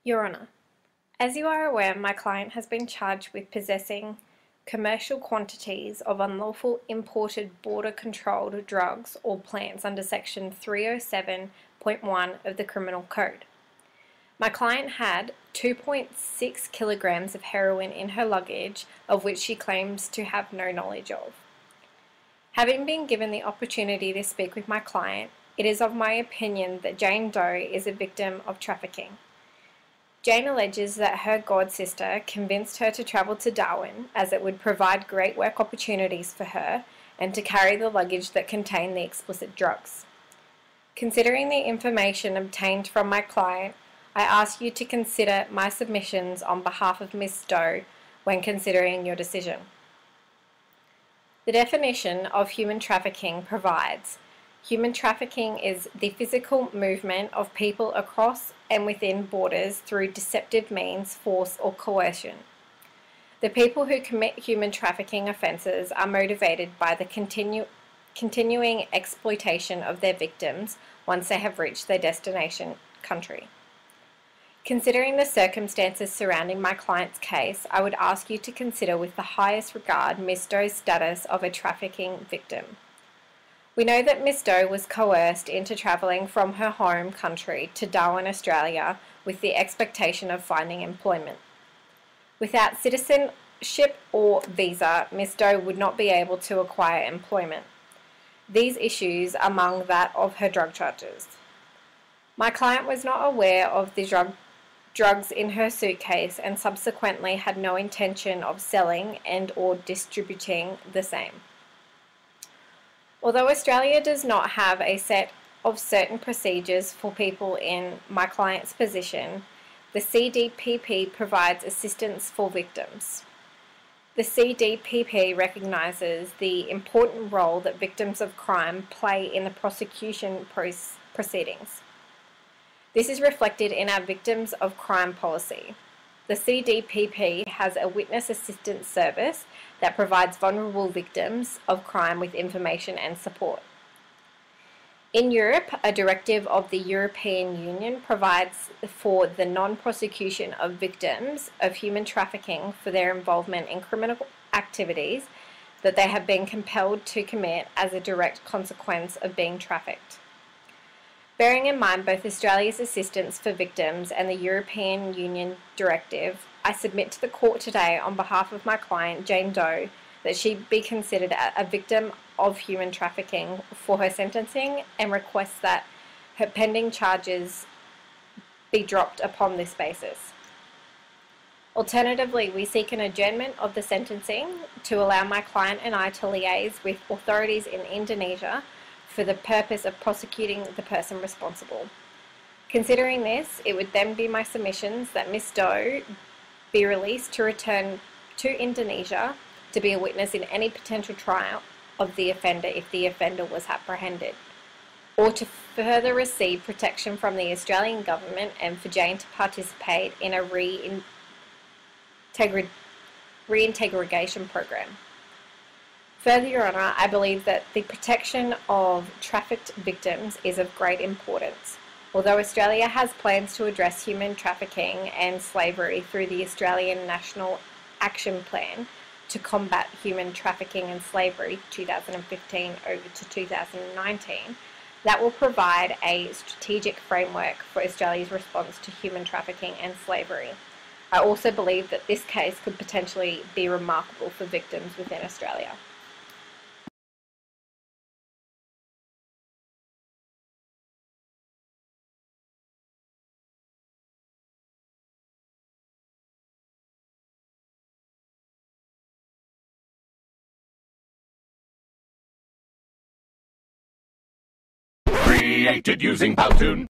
Your Honour, as you are aware, my client has been charged with possessing commercial quantities of unlawful imported border-controlled drugs or plants under Section 307.1 of the Criminal Code. My client had 2.6 kilograms of heroin in her luggage, of which she claims to have no knowledge of. Having been given the opportunity to speak with my client, it is of my opinion that Jane Doe is a victim of trafficking. Jane alleges that her godsister convinced her to travel to Darwin as it would provide great work opportunities for her and to carry the luggage that contained the explicit drugs. Considering the information obtained from my client, I ask you to consider my submissions on behalf of Ms. Doe when considering your decision. The definition of human trafficking provides: human trafficking is the physical movement of people across and within borders through deceptive means, force, or coercion. The people who commit human trafficking offences are motivated by the continuing exploitation of their victims once they have reached their destination country. Considering the circumstances surrounding my client's case, I would ask you to consider with the highest regard Ms. Doe's status of a trafficking victim. We know that Ms. Doe was coerced into travelling from her home country to Darwin, Australia, with the expectation of finding employment. Without citizenship or visa, Ms. Doe would not be able to acquire employment. These issues among that of her drug charges. My client was not aware of the drugs in her suitcase and subsequently had no intention of selling and/or distributing the same. Although Australia does not have a set of certain procedures for people in my client's position, the CDPP provides assistance for victims. The CDPP recognises the important role that victims of crime play in the prosecution proceedings. This is reflected in our Victims of Crime policy. The CDPP has a witness assistance service that provides vulnerable victims of crime with information and support. In Europe, a directive of the European Union provides for the non-prosecution of victims of human trafficking for their involvement in criminal activities that they have been compelled to commit as a direct consequence of being trafficked. Bearing in mind both Australia's assistance for victims and the European Union directive, I submit to the court today on behalf of my client, Jane Doe, that she be considered a victim of human trafficking for her sentencing and requests that her pending charges be dropped upon this basis. Alternatively, we seek an adjournment of the sentencing to allow my client and I to liaise with authorities in Indonesia for the purpose of prosecuting the person responsible. Considering this, it would then be my submissions that Ms. Doe be released to return to Indonesia to be a witness in any potential trial of the offender if the offender was apprehended, or to further receive protection from the Australian government and for Jane to participate in a reintegration program. Further, Your Honour, I believe that the protection of trafficked victims is of great importance. Although Australia has plans to address human trafficking and slavery through the Australian National Action Plan to combat human trafficking and slavery 2015 over to 2019, that will provide a strategic framework for Australia's response to human trafficking and slavery. I also believe that this case could potentially be remarkable for victims within Australia. Created using Powtoon.